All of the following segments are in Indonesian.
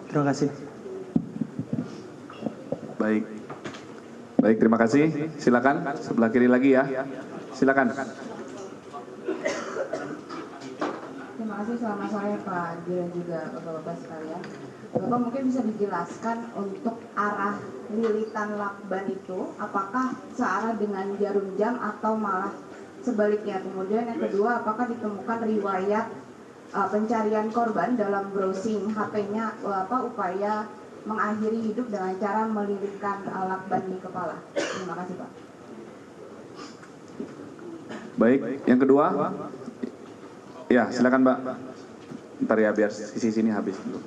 Terima kasih. Baik, terima kasih. Silakan sebelah kiri lagi ya. Silakan. Terima kasih, selamat sore Pak Adi dan juga Bapak-Bapak sekalian. Bapak mungkin bisa dijelaskan untuk arah lilitan lakban itu, apakah searah dengan jarum jam atau malah sebaliknya? Kemudian yang kedua, apakah ditemukan riwayat pencarian korban dalam browsing HP-nya, upaya mengakhiri hidup dengan cara melilitkan lakban di kepala? Terima kasih Pak. Baik, yang kedua. Ya, silakan Mbak. Ntar ya biar sisi sini habis dulu.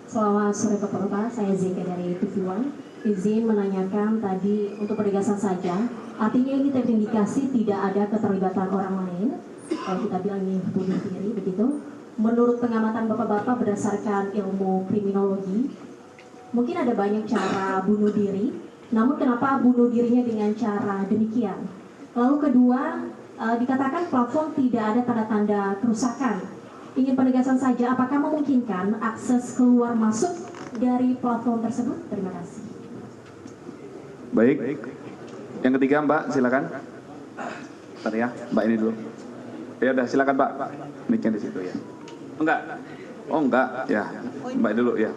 Selamat sore Bapak-Bapak, saya Zika dari TV One. Izin menanyakan tadi untuk penegasan saja, artinya ini terindikasi tidak ada keterlibatan orang lain, kalau kita bilang ini bunuh diri begitu. Menurut pengamatan Bapak-Bapak berdasarkan ilmu kriminologi, mungkin ada banyak cara bunuh diri, namun kenapa bunuh dirinya dengan cara demikian? Lalu kedua, dikatakan plafon tidak ada tanda-tanda kerusakan. Ingin penegasan saja, apakah memungkinkan akses keluar masuk dari plafon tersebut? Terima kasih. Baik. Yang ketiga Mbak, silakan. Bentar ya, Mbak ini dulu. Ya udah, silakan Pak. Mic-nya di situ ya. Enggak. Oh enggak, ya. Mbak dulu ya.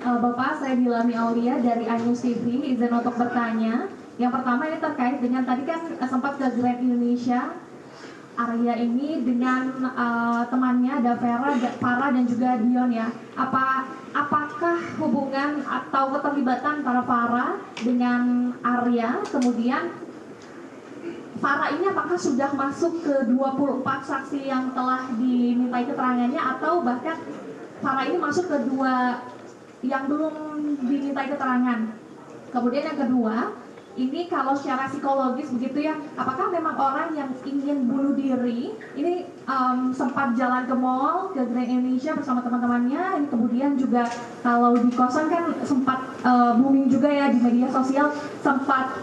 Bapak, saya Dilami Aulia dari iNews TV, izin untuk bertanya. Yang pertama ini terkait dengan tadi kan sempat ke Grand Indonesia, Arya ini dengan temannya ada Farah dan juga Dion ya. Apakah hubungan atau keterlibatan para Farah dengan Arya, kemudian Farah ini apakah sudah masuk ke 24 saksi yang telah dimintai keterangannya, atau bahkan Farah ini masuk ke 2 yang belum dimintai keterangan? Kemudian yang kedua, ini kalau secara psikologis begitu ya, apakah memang orang yang ingin bunuh diri ini sempat jalan ke mall, ke Grand Indonesia bersama teman-temannya, ini kemudian juga kalau di kosan kan sempat booming juga ya di media sosial, sempat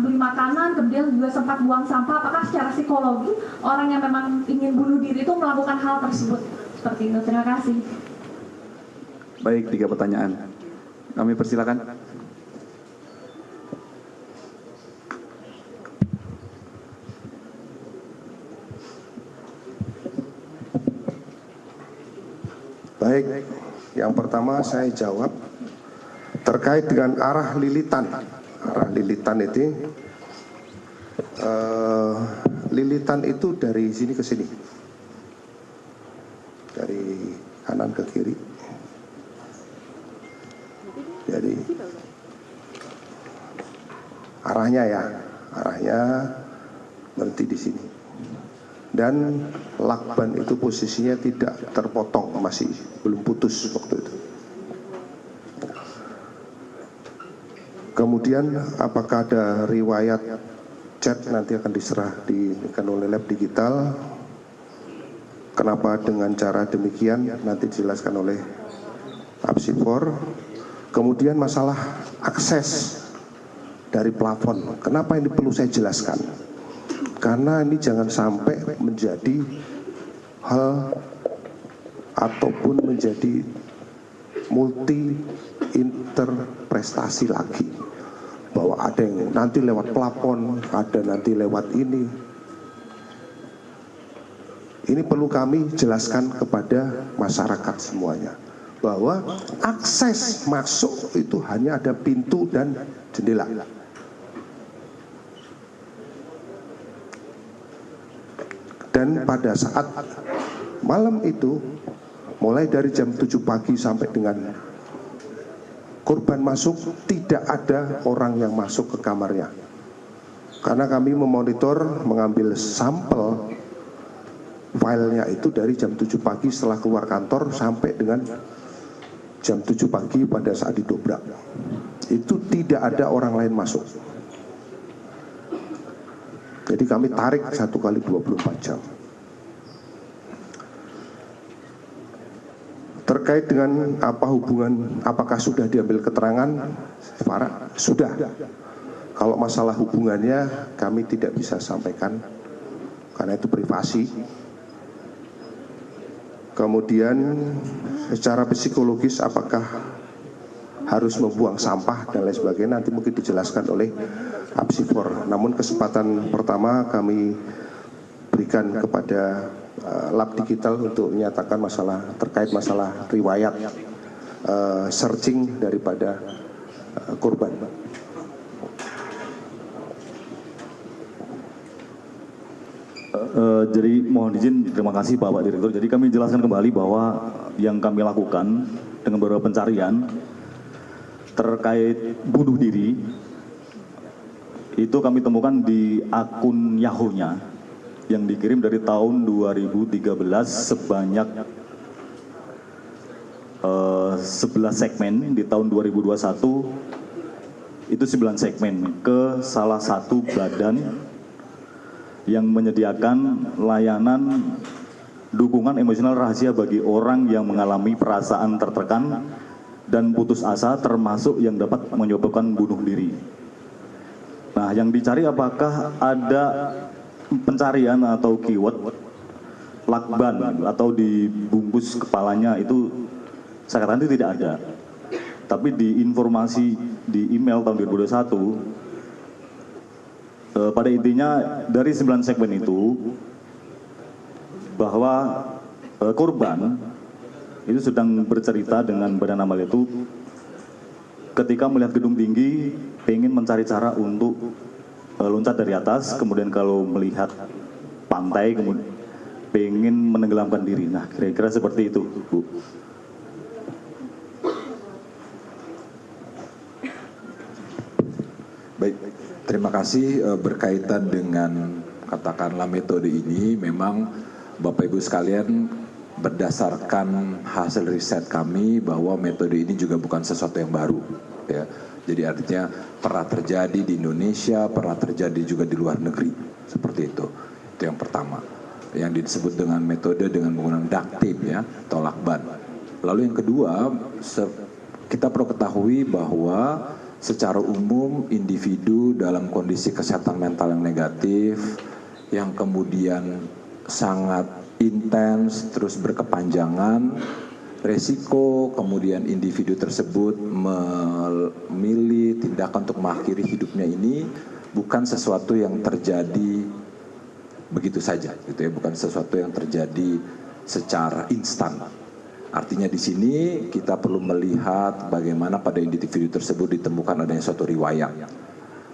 beli makanan, kemudian juga sempat buang sampah. Apakah secara psikologi orang yang memang ingin bunuh diri itu melakukan hal tersebut? Seperti itu, terima kasih. Baik, 3 pertanyaan. Kami persilakan. Baik, yang pertama saya jawab terkait dengan arah lilitan. Arah lilitan itu, lilitan itu dari sini ke sini, dari kanan ke kiri. Jadi arahnya berhenti di sini. Dan lakban itu posisinya tidak terpotong, masih belum putus waktu itu. Kemudian apakah ada riwayat chat, nanti akan diserahkan oleh lab digital. Kenapa dengan cara demikian nanti dijelaskan oleh Apsifor. Kemudian masalah akses dari plafon, kenapa ini perlu saya jelaskan? Karena ini jangan sampai menjadi hal ataupun menjadi multi interpretasi lagi, bahwa ada yang nanti lewat plafon, ada nanti lewat ini. Ini perlu kami jelaskan kepada masyarakat semuanya, bahwa akses masuk itu hanya ada pintu dan jendela. Dan pada saat malam itu, mulai dari jam 7 pagi sampai dengan korban masuk, tidak ada orang yang masuk ke kamarnya. Karena kami memonitor, mengambil sampel filenya itu dari jam 7 pagi setelah keluar kantor sampai dengan jam 7 pagi pada saat didobrak. Itu tidak ada orang lain masuk. Jadi kami tarik 1 kali 24 jam. Terkait dengan apa hubungan, apakah sudah diambil keterangan, Farah? Sudah. Kalau masalah hubungannya kami tidak bisa sampaikan karena itu privasi. Kemudian secara psikologis apakah harus membuang sampah dan lain sebagainya nanti mungkin dijelaskan oleh Apsifor. Namun kesempatan pertama kami berikan kepada lab digital untuk menyatakan masalah terkait masalah riwayat searching daripada korban. Jadi mohon izin, terima kasih Bapak Direktur. Jadi kami jelaskan kembali bahwa yang kami lakukan dengan beberapa pencarian terkait bunuh diri itu kami temukan di akun Yahoo-nya yang dikirim dari tahun 2013 sebanyak 11 segmen, di tahun 2021 itu 9 segmen ke salah satu badan yang menyediakan layanan dukungan emosional rahasia bagi orang yang mengalami perasaan tertekan dan putus asa, termasuk yang dapat menyebabkan bunuh diri. Nah, yang dicari apakah ada pencarian atau keyword lakban atau dibungkus kepalanya, itu saya katakan itu tidak ada. Tapi di informasi di email tahun 2021 pada intinya dari 9 segmen itu bahwa korban itu sedang bercerita dengan badan amal itu ketika melihat gedung tinggi pengen mencari cara untuk loncat dari atas, kemudian kalau melihat pantai kemudian pengen menenggelamkan diri. Nah, kira-kira seperti itu, Bu. Baik, terima kasih. Berkaitan dengan katakanlah metode ini, memang Bapak Ibu sekalian berdasarkan hasil riset kami bahwa metode ini juga bukan sesuatu yang baru, ya. Jadi artinya pernah terjadi di Indonesia, pernah terjadi juga di luar negeri, seperti itu. Itu yang pertama, yang disebut dengan metode dengan menggunakan duct tape, ya, atau lakban. Lalu yang kedua, kita perlu ketahui bahwa secara umum individu dalam kondisi kesehatan mental yang negatif, yang kemudian sangat intens, terus berkepanjangan, resiko kemudian individu tersebut memilih tindakan untuk mengakhiri hidupnya ini bukan sesuatu yang terjadi begitu saja, gitu ya, bukan sesuatu yang terjadi secara instan. Artinya di sini kita perlu melihat bagaimana pada individu tersebut ditemukan adanya suatu riwayat.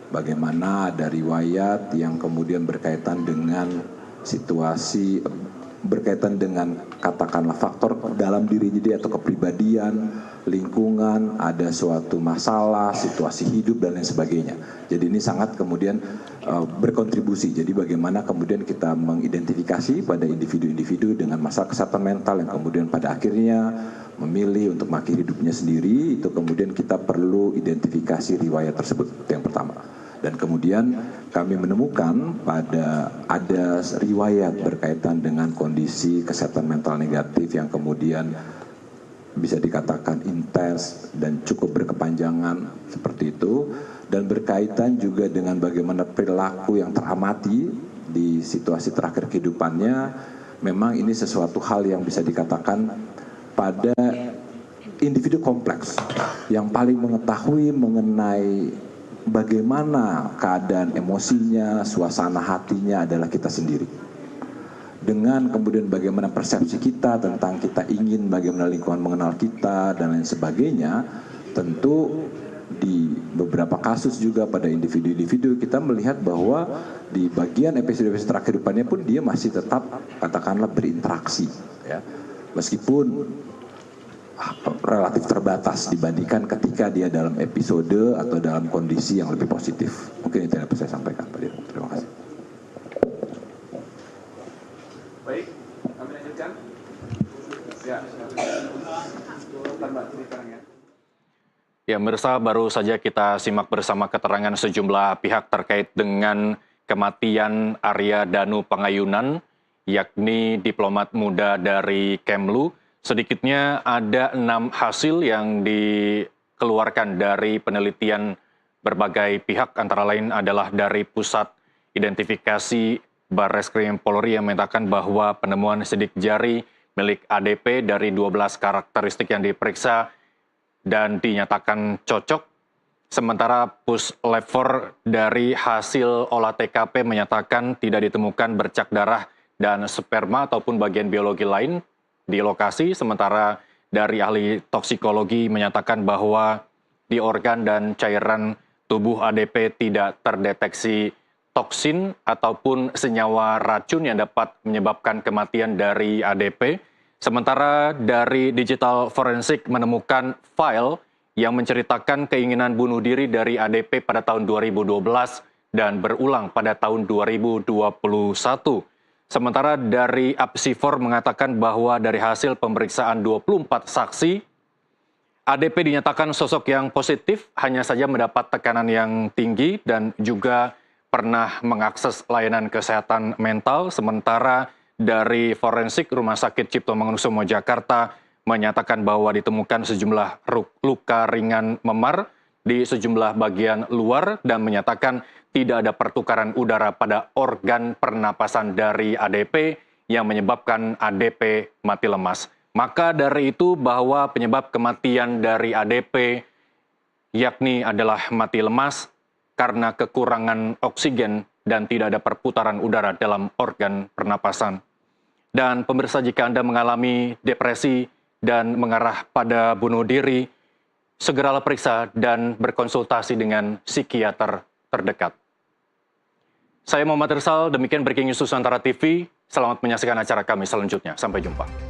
Bagaimana ada riwayat yang kemudian berkaitan dengan situasi, berkaitan dengan katakanlah faktor dalam dirinya dia atau kepribadian, lingkungan, ada suatu masalah, situasi hidup dan lain sebagainya. Jadi ini sangat kemudian berkontribusi. Jadi bagaimana kemudian kita mengidentifikasi pada individu-individu dengan masalah kesehatan mental yang kemudian pada akhirnya memilih untuk mengakhiri hidupnya sendiri, itu kemudian kita perlu identifikasi riwayat tersebut. Itu yang pertama. Dan kemudian kami menemukan ada riwayat berkaitan dengan kondisi kesehatan mental negatif yang kemudian bisa dikatakan intens dan cukup berkepanjangan seperti itu, dan berkaitan juga dengan bagaimana perilaku yang teramati di situasi terakhir kehidupannya. Memang ini sesuatu hal yang bisa dikatakan pada individu kompleks yang paling mengetahui mengenai bagaimana keadaan emosinya, suasana hatinya adalah kita sendiri. Dengan kemudian bagaimana persepsi kita tentang kita ingin bagaimana lingkungan mengenal kita dan lain sebagainya, tentu di beberapa kasus juga pada individu-individu kita melihat bahwa di bagian episode-episode terakhir kehidupannya pun dia masih tetap katakanlah berinteraksi, ya, meskipun relatif terbatas dibandingkan ketika dia dalam episode atau dalam kondisi yang lebih positif. Mungkin itu yang dapat saya sampaikan, Pak Dirut. Terima kasih. Baik, kami lanjutkan. Ya, Mbak, ceritakan ya. Ya, pemirsa, baru saja kita simak bersama keterangan sejumlah pihak terkait dengan kematian Arya Danu Pangayunan, yakni diplomat muda dari Kemlu. Sedikitnya ada 6 hasil yang dikeluarkan dari penelitian berbagai pihak, antara lain adalah dari Pusat Identifikasi Barreskrim Polri yang menyatakan bahwa penemuan sidik jari milik ADP dari 12 karakteristik yang diperiksa dan dinyatakan cocok. Sementara Puslab 4 dari hasil olah TKP menyatakan tidak ditemukan bercak darah dan sperma ataupun bagian biologi lain di lokasi. Sementara dari ahli toksikologi menyatakan bahwa di organ dan cairan tubuh ADP tidak terdeteksi toksin ataupun senyawa racun yang dapat menyebabkan kematian dari ADP. Sementara dari digital forensik menemukan file yang menceritakan keinginan bunuh diri dari ADP pada tahun 2012 dan berulang pada tahun 2021. Sementara dari Apsifor mengatakan bahwa dari hasil pemeriksaan 24 saksi, ADP dinyatakan sosok yang positif, hanya saja mendapat tekanan yang tinggi dan juga pernah mengakses layanan kesehatan mental. Sementara dari forensik Rumah Sakit Cipto Mangunkusumo Jakarta menyatakan bahwa ditemukan sejumlah luka ringan memar di sejumlah bagian luar dan menyatakan tidak ada pertukaran udara pada organ pernapasan dari ADP yang menyebabkan ADP mati lemas. Maka dari itu bahwa penyebab kematian dari ADP yakni adalah mati lemas karena kekurangan oksigen dan tidak ada perputaran udara dalam organ pernapasan. Dan pemirsa, jika Anda mengalami depresi dan mengarah pada bunuh diri, segeralah periksa dan berkonsultasi dengan psikiater terdekat. Saya Muhammad Irsal, demikian Breaking News Nusantara TV. Selamat menyaksikan acara kami selanjutnya. Sampai jumpa.